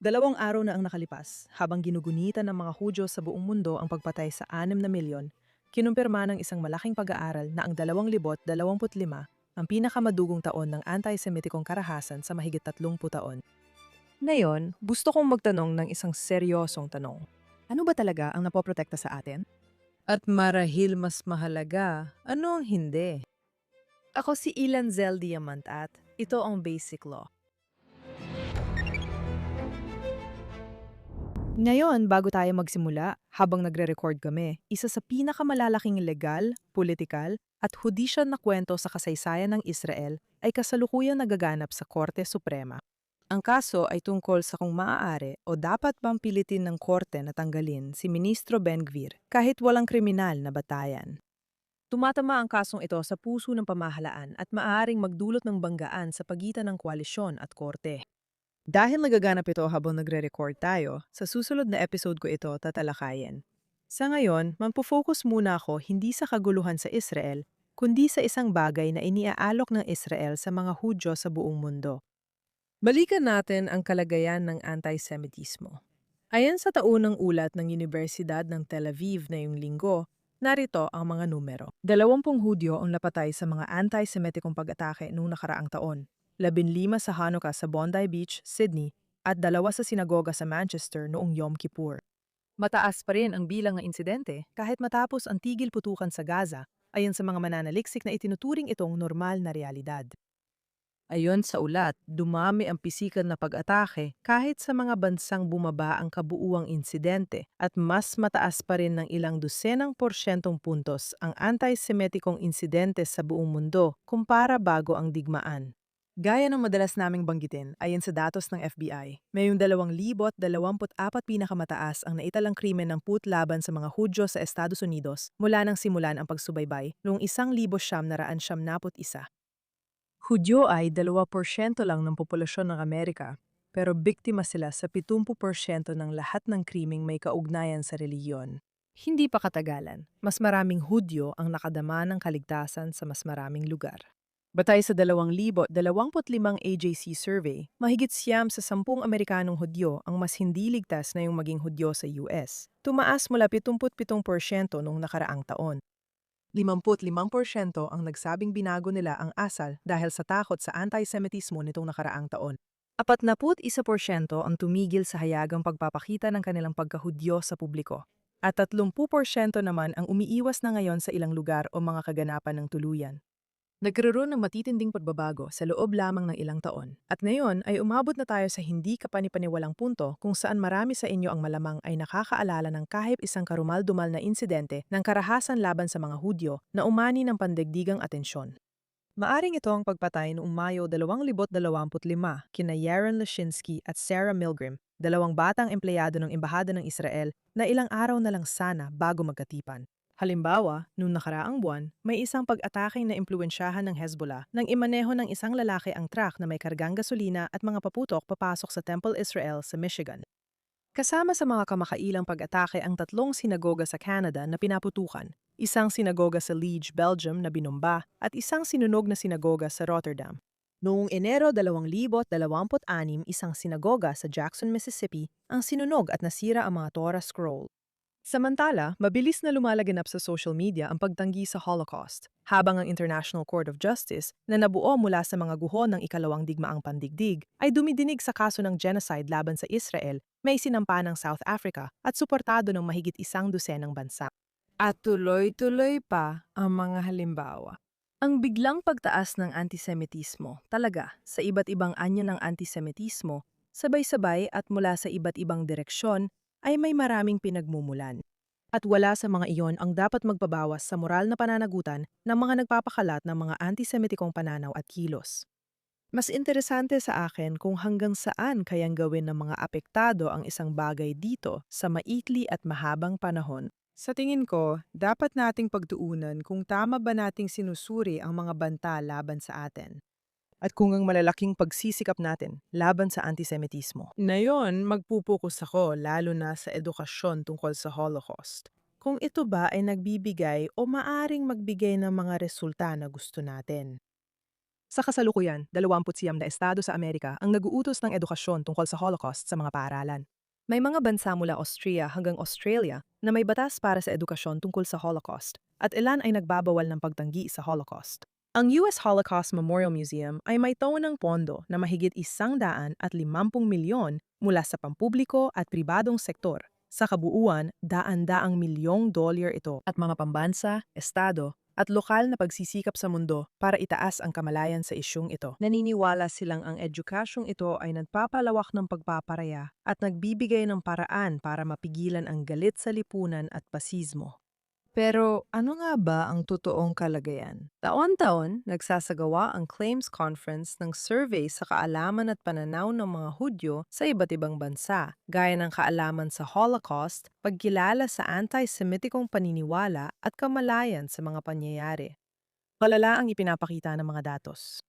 2 araw na ang nakalipas habang ginugunitan ng mga Hudyo sa buong mundo ang pagpatay sa 6 na milyon, kinumpirma ng isang malaking pag-aaral na ang 2025 ang pinakamadugong taon ng anti-Semitikong karahasan sa mahigit 30 taon. Ngayon, gusto kong magtanong ng isang seryosong tanong. Ano ba talaga ang napoprotekta sa atin? At marahil mas mahalaga, ano ang hindi? Ako si Ilan Zel Diamant at ito ang Basic Law. Ngayon, bago tayo magsimula, habang nagre-record kami, isa sa pinakamalalaking legal, politikal, at hudisyal na kwento sa kasaysayan ng Israel ay kasalukuyang nagaganap sa Korte Suprema. Ang kaso ay tungkol sa kung maaari o dapat bang pilitin ng korte na tanggalin si Ministro Ben-Gvir kahit walang kriminal na batayan. Tumatama ang kasong ito sa puso ng pamahalaan at maaaring magdulot ng banggaan sa pagitan ng koalisyon at korte. Dahil nagaganap ito habang nagre-record tayo, sa susunod na episode ko ito tatalakayin. Sa ngayon, magpo-focus muna ako hindi sa kaguluhan sa Israel, kundi sa isang bagay na iniaalok ng Israel sa mga Hudyo sa buong mundo. Balikan natin ang kalagayan ng anti-Semitismo. Ayon sa taunang ulat ng Universidad ng Tel Aviv na yung linggo, narito ang mga numero. 20 Hudyo ang napatay sa mga anti-Semitikong pag-atake noong nakaraang taon. 15 sa Hanukkah sa Bondi Beach, Sydney, at 2 sa sinagoga sa Manchester noong Yom Kippur. Mataas pa rin ang bilang ng insidente kahit matapos ang tigil putukan sa Gaza, ayon sa mga mananaliksik na itinuturing itong normal na realidad. Ayon sa ulat, dumami ang pisikal na pag-atake kahit sa mga bansang bumaba ang kabuuang insidente at mas mataas pa rin ng ilang dosenang porsyentong puntos ang anti-Semitikong insidente sa buong mundo kumpara bago ang digmaan. Gaya ng madalas naming banggitin, ayon sa datos ng FBI, mayong 2,024 pinakamataas ang naitalang krimen ng put laban sa mga Hudyo sa Estados Unidos mula nang simulan ang pagsubaybay noong 1971. Hudyo ay 2% lang ng populasyon ng Amerika, pero biktima sila sa 70% ng lahat ng krimeng may kaugnayan sa relihiyon. Hindi pa katagalan, mas maraming Hudyo ang nakadama ng kaligtasan sa mas maraming lugar. Batay sa 2025 AJC survey, mahigit siyam sa 10 Amerikanong Hudyo ang mas hindi ligtas na yung maging Hudyo sa US. Tumaas mula 77% noong nakaraang taon. 55% ang nagsabing binago nila ang asal dahil sa takot sa anti-Semitismo nitong nakaraang taon. 41% ang tumigil sa hayagang pagpapakita ng kanilang pagkahudyo sa publiko. At 30% naman ang umiiwas na ngayon sa ilang lugar o mga kaganapan ng tuluyan. Nagkaroon ng matitinding pagbabago sa loob lamang ng ilang taon. At ngayon ay umabot na tayo sa hindi kapanipaniwalang punto kung saan marami sa inyo ang malamang ay nakakaalala ng kahit isang karumal-dumal na insidente ng karahasan laban sa mga Hudyo na umani ng pandaigdigang atensyon. Maaring ito ang pagpatay noong Mayo 2025 kina Yaron Lashinsky at Sarah Milgrim, 2 batang empleyado ng Embahada ng Israel na ilang araw na lang sana bago magkatipan. Halimbawa, noong nakaraang buwan, may isang pag-atake na impluwensyahan ng Hezbollah nang imaneho ng isang lalaki ang truck na may kargang gasolina at mga paputok papasok sa Temple Israel sa Michigan. Kasama sa mga kamakailang pag-atake ang 3 sinagoga sa Canada na pinaputukan, isang sinagoga sa Liege, Belgium na binomba at isang sinunog na sinagoga sa Rotterdam. Noong Enero 2026, isang sinagoga sa Jackson, Mississippi ang sinunog at nasira ang mga Torah scroll. Samantala, mabilis na lumalaganap sa social media ang pagtanggi sa Holocaust, habang ang International Court of Justice na nabuo mula sa mga guhon ng ikalawang digmaang pandigdig ay dumidinig sa kaso ng genocide laban sa Israel, may sinampa ng South Africa at suportado ng mahigit 100 bansa. At tuloy-tuloy pa ang mga halimbawa. Ang biglang pagtaas ng antisemitismo talaga sa iba't ibang anyo ng antisemitismo, sabay-sabay at mula sa iba't ibang direksyon, ay may maraming pinagmumulan. At wala sa mga iyon ang dapat magpabawas sa moral na pananagutan ng mga nagpapakalat ng mga antisemitikong pananaw at kilos. Mas interesante sa akin kung hanggang saan kayang gawin ng mga apektado ang isang bagay dito sa maikli at mahabang panahon. Sa tingin ko, dapat nating pagtuunan kung tama ba nating sinusuri ang mga banta laban sa atin at kung ang malalaking pagsisikap natin laban sa antisemitismo. Ngayon, magpupokus ako lalo na sa edukasyon tungkol sa Holocaust. Kung ito ba ay nagbibigay o maaring magbigay ng mga resulta na gusto natin. Sa kasalukuyan, 29 na estado sa Amerika ang naguutos ng edukasyon tungkol sa Holocaust sa mga paaralan. May mga bansa mula Austria hanggang Australia na may batas para sa edukasyon tungkol sa Holocaust at ilan ay nagbabawal ng pagtanggi sa Holocaust. Ang US Holocaust Memorial Museum ay may taon ng pondo na mahigit 150 milyon mula sa pampubliko at pribadong sektor. Sa kabuuan, daan-daang milyong dolyar ito at mga pambansa, estado, at lokal na pagsisikap sa mundo para itaas ang kamalayan sa isyung ito. Naniniwala silang ang edukasyong ito ay nagpapalawak ng pagpaparaya at nagbibigay ng paraan para mapigilan ang galit sa lipunan at pasismo. Pero ano nga ba ang totoong kalagayan? Taon-taon, nagsasagawa ang Claims Conference ng survey sa kaalaman at pananaw ng mga Hudyo sa iba't ibang bansa, gaya ng kaalaman sa Holocaust, pagkilala sa anti-Semitikong paniniwala at kamalayan sa mga pangyayari. Palala ang ipinapakita ng mga datos.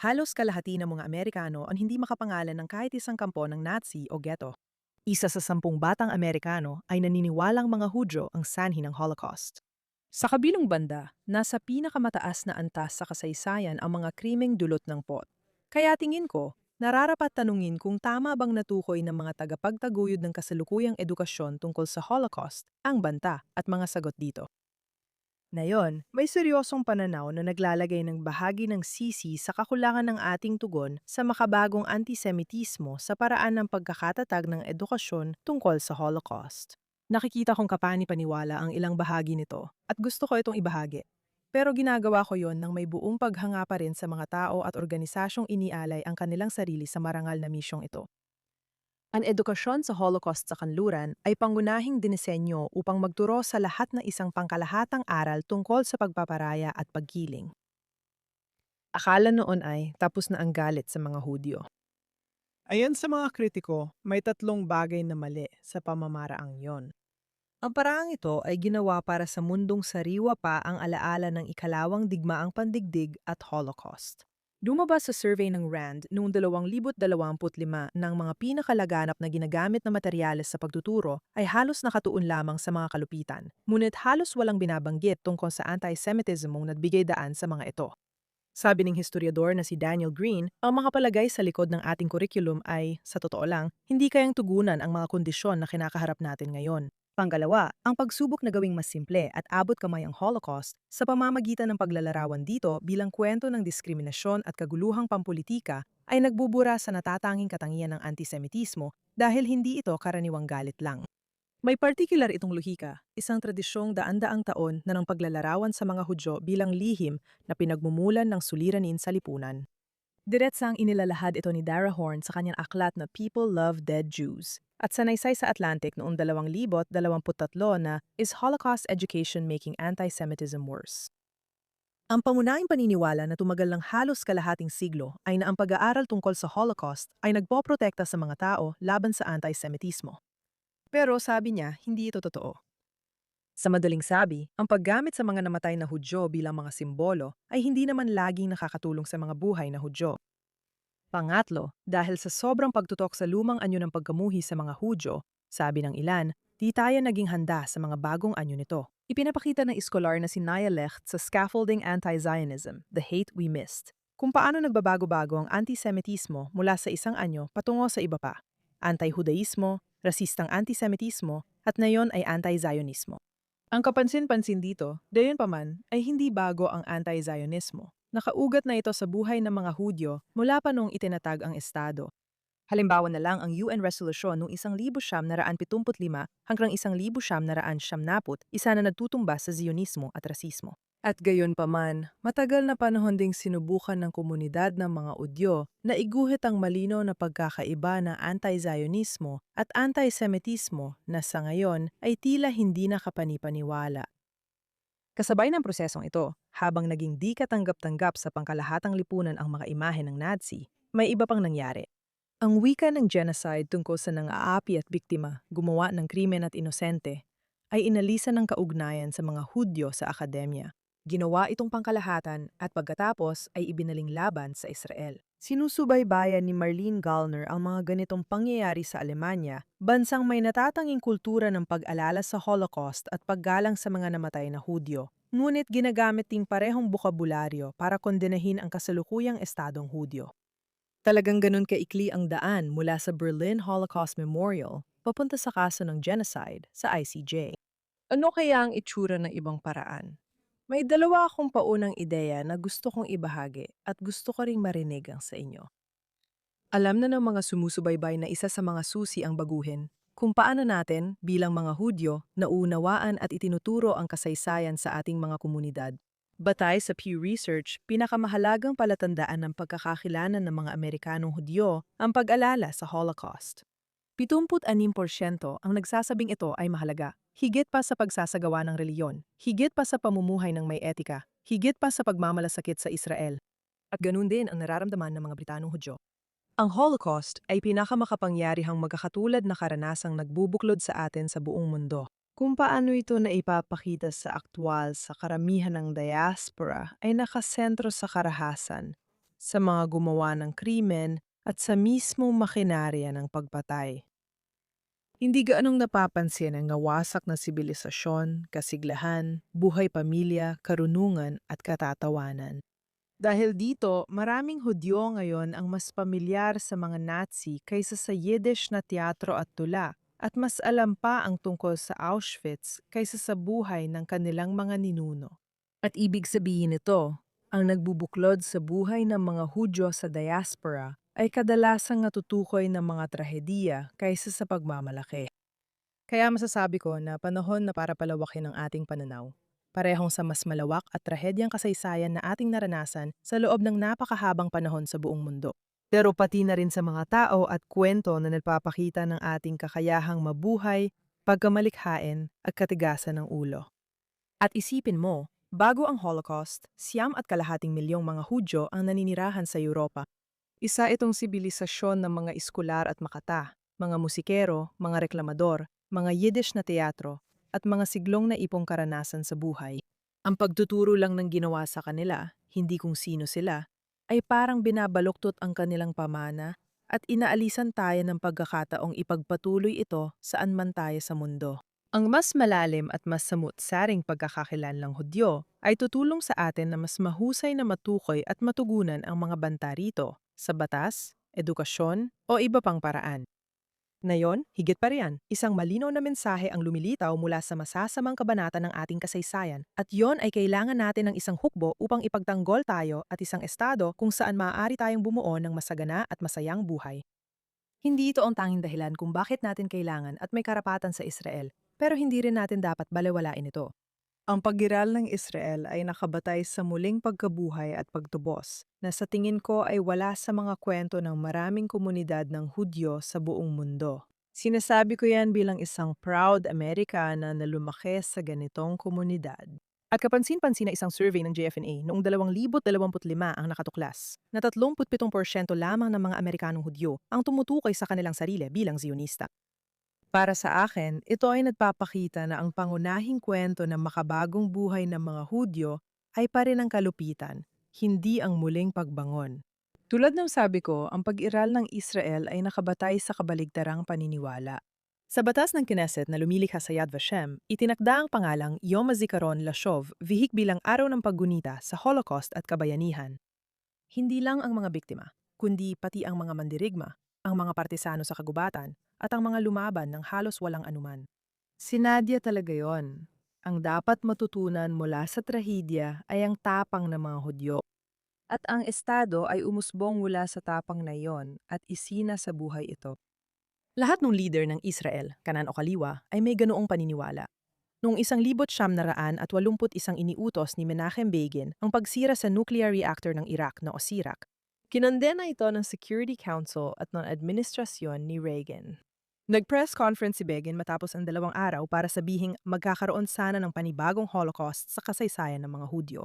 Halos kalahati ng mga Amerikano ang hindi makapangalan ng kahit isang kampo ng Nazi o ghetto. Isa sa 10 batang Amerikano ay naniniwalang mga Hudyo ang sanhi ng Holocaust. Sa kabilang banda, nasa pinakamataas na antas sa kasaysayan ang mga krimeng dulot ng pot. Kaya tingin ko, nararapat tanungin kung tama bang natukoy ng mga tagapagtaguyod ng kasalukuyang edukasyon tungkol sa Holocaust ang banta at mga sagot dito. Ngayon, may seryosong pananaw na naglalagay ng bahagi ng sisi sa kakulangan ng ating tugon sa makabagong antisemitismo sa paraan ng pagkakatatag ng edukasyon tungkol sa Holocaust. Nakikita kong kapani-paniwala ang ilang bahagi nito at gusto ko itong ibahagi. Pero ginagawa ko yon ng may buong paghanga pa rin sa mga tao at organisasyong inialay ang kanilang sarili sa marangal na misyong ito. Ang edukasyon sa Holocaust sa kanluran ay pangunahing dinisenyo upang magturo sa lahat ng isang pangkalahatang aral tungkol sa pagpaparaya at pagkiling. Akala noon ay tapos na ang galit sa mga Hudyo. Ayon sa mga kritiko, may 3 bagay na mali sa pamamaraang yon. Ang paraang ito ay ginawa para sa mundong sariwa pa ang alaala ng ikalawang digmaang pandigdig at Holocaust. Lumabas sa survey ng RAND noong 2025 ng mga pinakalaganap na ginagamit na materyales sa pagtuturo ay halos nakatuon lamang sa mga kalupitan, ngunit halos walang binabanggit tungkol sa anti-Semitismong nagbigay daan sa mga ito. Sabi ng historiador na si Daniel Green, ang makapalagay sa likod ng ating kurikulum ay, sa totoo lang, hindi kayang tugunan ang mga kondisyon na kinakaharap natin ngayon. Pangalawa, ang pagsubok na gawing mas simple at abot kamay ang Holocaust sa pamamagitan ng paglalarawan dito bilang kwento ng diskriminasyon at kaguluhang pampolitika ay nagbubura sa natatanging katangian ng antisemitismo dahil hindi ito karaniwang galit lang. May partikular itong lohika, isang tradisyong daan-daang taon na ng paglalarawan sa mga Hudyo bilang lihim na pinagmumulan ng suliranin sa lipunan. Diretsang inilalahad ito ni Dara Horn sa kanyang aklat na People Love Dead Jews at sanaysay sa Atlantic noong 2023 na Is Holocaust Education Making Anti-Semitism Worse? Ang pangunahing paniniwala na tumagal ng halos kalahating siglo ay na ang pag-aaral tungkol sa Holocaust ay nagpoprotekta sa mga tao laban sa anti-Semitismo. Pero sabi niya, hindi ito totoo. Sa madaling sabi, ang paggamit sa mga namatay na Hudyo bilang mga simbolo ay hindi naman laging nakakatulong sa mga buhay na Hudyo. Pangatlo, dahil sa sobrang pagtutok sa lumang anyo ng pagkamuhi sa mga Hudyo, sabi ng ilan, di tayo naging handa sa mga bagong anyo nito. Ipinapakita ng iskolar na si Nia Lecht sa Scaffolding Anti-Zionism, The Hate We Missed, kung paano nagbabago-bago ang antisemitismo mula sa isang anyo patungo sa iba pa. Anti-Judaismo, rasistang antisemitismo, at ngayon ay anti-Zionismo. Ang kapansin-pansin dito, gayunpaman, ay hindi bago ang anti-Zionismo. Nakaugat na ito sa buhay ng mga Hudyo mula pa noong itinatag ang Estado. Halimbawa na lang ang UN Resolution noong 1975 hanggang 1990, isa na nagtutumba sa Zionismo at rasismo. At gayunpaman, matagal na panahon ding sinubukan ng komunidad ng mga Hudyo na iguhit ang malinaw na pagkakaiba ng anti-Zionismo at anti-Semitismo na sa ngayon ay tila hindi nakapani-paniwala. Kasabay ng prosesong ito, habang naging di katanggap-tanggap sa pangkalahatang lipunan ang mga imahe ng Nazi, may iba pang nangyari. Ang wika ng genocide tungkol sa nang-aapi at biktima, gumawa ng krimen at inosente, ay inalisan ng kaugnayan sa mga Hudyo sa akademya. Ginawa itong pangkalahatan at pagkatapos ay ibinaling laban sa Israel. Sinusubaybayan ni Marlene Gallner ang mga ganitong pangyayari sa Alemanya, bansang may natatanging kultura ng pag-alala sa Holocaust at paggalang sa mga namatay na Hudyo. ngunit ginagamit din parehong bokabularyo para kondenahin ang kasalukuyang estadong Hudyo. Talagang ganun kaikli ang daan mula sa Berlin Holocaust Memorial papunta sa kaso ng genocide sa ICJ. Ano kaya ang itsura ng ibang paraan? May dalawa akong paunang ideya na gusto kong ibahagi at gusto ko ring marinig ang sa inyo. Alam na ng mga sumusubaybay na isa sa mga susi ang baguhin kung paano natin bilang mga Hudyo nauunawaan at itinuturo ang kasaysayan sa ating mga komunidad. Batay sa Pew Research, pinakamahalagang palatandaan ng pagkakakilanlan ng mga Amerikanong Hudyo ang pag-alala sa Holocaust. 76% ang nagsasabing ito ay mahalaga, higit pa sa pagsasagawa ng reliyon, higit pa sa pamumuhay ng may etika, higit pa sa pagmamalasakit sa Israel. At ganun din ang nararamdaman ng mga Britanong Hudyo. Ang Holocaust ay pinakamakapangyarihang magkakatulad na karanasang nagbubuklod sa atin sa buong mundo. Kung paano ito na ipapakita sa aktwal sa karamihan ng diaspora ay nakasentro sa karahasan, sa mga gumawa ng krimen at sa mismong makinarya ng pagpatay. Hindi gaanong napapansin ang nawasak na sibilisasyon, kasiglahan, buhay pamilya, karunungan at katatawanan. Dahil dito, maraming Hudyo ngayon ang mas pamilyar sa mga Nazi kaysa sa Yiddish na teatro at tula, at mas alam pa ang tungkol sa Auschwitz kaysa sa buhay ng kanilang mga ninuno. At ibig sabihin nito, ang nagbubuklod sa buhay ng mga Hudyo sa diaspora ay kadalasang natutukoy ng mga trahediya kaysa sa pagmamalaki. Kaya masasabi ko na panahon na para palawakin ang ating pananaw. Parehong sa mas malawak at trahedyang kasaysayan na ating naranasan sa loob ng napakahabang panahon sa buong mundo. Pero pati na rin sa mga tao at kwento na nagpapakita ng ating kakayahang mabuhay, pagkamalikhain at katigasan ng ulo. At isipin mo, bago ang Holocaust, 7.5 milyong mga Hudyo ang naninirahan sa Europa. Isa itong sibilisasyon ng mga iskular at makata, mga musikero, mga reklamador, mga Yiddish na teatro, at mga siglong na ipong karanasan sa buhay. Ang pagtuturo lang ng ginawa sa kanila, hindi kung sino sila, ay parang binabaluktot ang kanilang pamana at inaalisan tayo ng pagkakataong ipagpatuloy ito saan man tayo sa mundo. Ang mas malalim at mas samut-saring pagkakakilanlang Hudyo ay tutulong sa atin na mas mahusay na matukoy at matugunan ang mga banta rito sa batas, edukasyon o iba pang paraan. Ngayon, higit pa riyan, isang malinaw na mensahe ang lumilitaw mula sa masasamang kabanata ng ating kasaysayan at yon ay kailangan natin ng isang hukbo upang ipagtanggol tayo at isang estado kung saan maaari tayong bumuo ng masagana at masayang buhay. Hindi ito ang tanging dahilan kung bakit natin kailangan at may karapatan sa Israel, pero hindi rin natin dapat balewalain ito. Ang paggiral ng Israel ay nakabatay sa muling pagkabuhay at pagtubos, na sa tingin ko ay wala sa mga kwento ng maraming komunidad ng Hudyo sa buong mundo. Sinasabi ko yan bilang isang proud Amerikana na lumaki sa ganitong komunidad. At kapansin-pansin na isang survey ng JFNA noong 2025 ang nakatuklas na 37% lamang ng mga Amerikanong Hudyo ang tumutukoy sa kanilang sarili bilang Zionista. Para sa akin, ito ay nagpapakita na ang pangunahing kwento ng makabagong buhay ng mga Hudyo ay pa rin ang kalupitan, hindi ang muling pagbangon. Tulad ng sabi ko, ang pag-iral ng Israel ay nakabatay sa kabaligtarang paniniwala. Sa batas ng Knesset na lumilikha sa Yad Vashem, itinakda ang pangalang Yom HaZikaron LaShov vihik bilang araw ng paggunita sa Holocaust at kabayanihan. Hindi lang ang mga biktima, kundi pati ang mga mandirigma, ang mga partisano sa kagubatan, at ang mga lumaban ng halos walang anuman. Sinadya talaga yon. Ang dapat matutunan mula sa trahedya ay ang tapang ng mga Hudyo. At ang Estado ay umusbong mula sa tapang na yon at isina sa buhay ito. Lahat ng leader ng Israel, kanan o kaliwa, ay may ganoong paniniwala. Noong 1981 iniutos ni Menachem Begin ang pagsira sa nuclear reactor ng Iraq na Osirak. Kinondena ito ng Security Council at ng administrasyon ni Reagan. Nag-press conference si Begin matapos ang 2 araw para sabihing magkakaroon sana ng panibagong Holocaust sa kasaysayan ng mga Hudyo.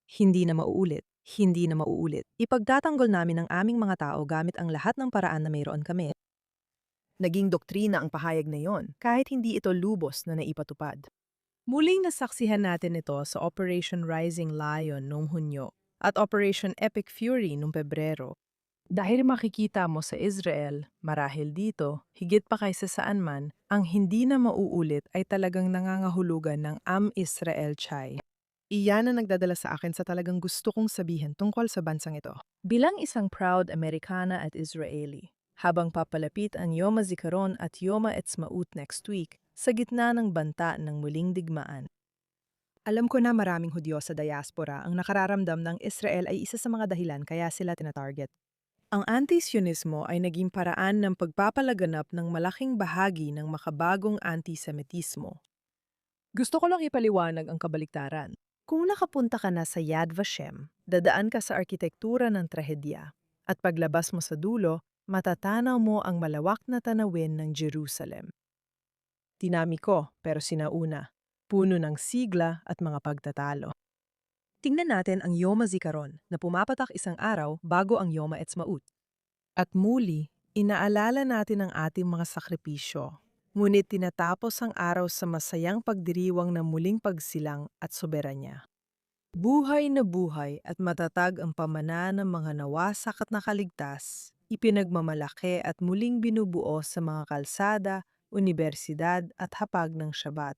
Hindi na mauulit, hindi na mauulit. Ipagtatanggol namin ang aming mga tao gamit ang lahat ng paraan na mayroon kami. Naging doktrina ang pahayag na yon, kahit hindi ito lubos na naipatupad. Muling nasaksihan natin ito sa Operation Rising Lion noong Hunyo at Operation Epic Fury noong Pebrero. Dahil makikita mo sa Israel, marahil dito, higit pa kaysa saan man, ang hindi na mauulit ay talagang nangangahulugan ng Am Israel Chai. Iyan ang nagdadala sa akin sa talagang gusto kong sabihin tungkol sa bansang ito. Bilang isang proud Amerikana at Israeli, habang papalapit ang Yom HaZikaron at Yom HaEtzmaut next week, sa gitna ng banta ng muling digmaan. Alam ko na maraming Hudyo sa diaspora ang nakararamdam ng Israel ay isa sa mga dahilan kaya sila tinatarget. Ang anti-Sionismo ay naging paraan ng pagpapalaganap ng malaking bahagi ng makabagong antisemitismo. Gusto ko lang ipaliwanag ang kabaliktaran. Kung nakapunta ka na sa Yad Vashem, dadaan ka sa arkitektura ng trahedya, at paglabas mo sa dulo, matatanaw mo ang malawak na tanawin ng Jerusalem. Dinamiko pero sinauna, puno ng sigla at mga pagtatalo. Tingnan natin ang Yom HaZikaron na pumapatak isang araw bago ang Yom HaEtzmaut. At muli, inaalala natin ang ating mga sakripisyo. Ngunit tinatapos ang araw sa masayang pagdiriwang ng muling pagsilang at soberanya. Buhay na buhay at matatag ang pamana ng mga nawasak at nakaligtas, ipinagmamalaki at muling binubuo sa mga kalsada, unibersidad at hapag ng Shabbat.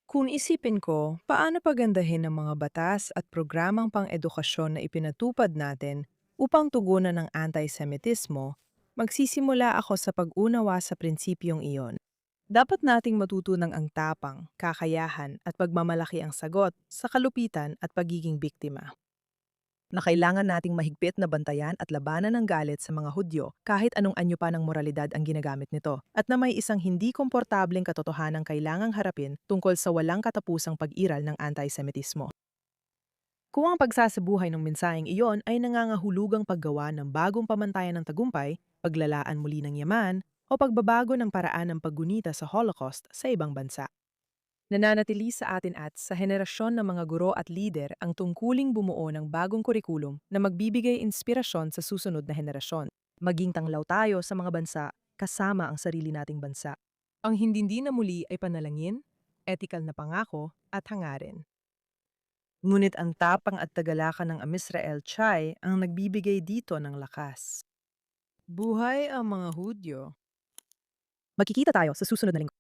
Kung isipin ko, paano pagandahin ang mga batas at programang pang-edukasyon na ipinatupad natin upang tugunan ng anti-Semitismo, magsisimula ako sa pag-unawa sa prinsipyong iyon. Dapat nating matutunang ang tapang, kakayahan at pagmamalaki ang sagot sa kalupitan at pagiging biktima. Na kailangan nating mahigpit na bantayan at labanan ng galit sa mga Hudyo kahit anong anyo pa ng moralidad ang ginagamit nito, at na may isang hindi komportableng katotohanang kailangang harapin tungkol sa walang katapusang pag-iral ng anti-Semitismo. Kung ang pagsasabuhay ng mensaheng iyon ay nangangahulugang paggawa ng bagong pamantayan ng tagumpay, paglalaan muli ng yaman, o pagbabago ng paraan ng paggunita sa Holocaust sa ibang bansa. Nananatili sa atin at sa henerasyon ng mga guro at lider ang tungkuling bumuo ng bagong kurikulum na magbibigay inspirasyon sa susunod na henerasyon. Maging tanglaw tayo sa mga bansa kasama ang sarili nating bansa. Ang hindi na muli ay panalangin, etikal na pangako at hangarin. Ngunit ang tapang at tagalakan ng Amisrael Chai ang nagbibigay dito ng lakas. Buhay ang mga Hudyo. Magkikita tayo sa susunod na linggo.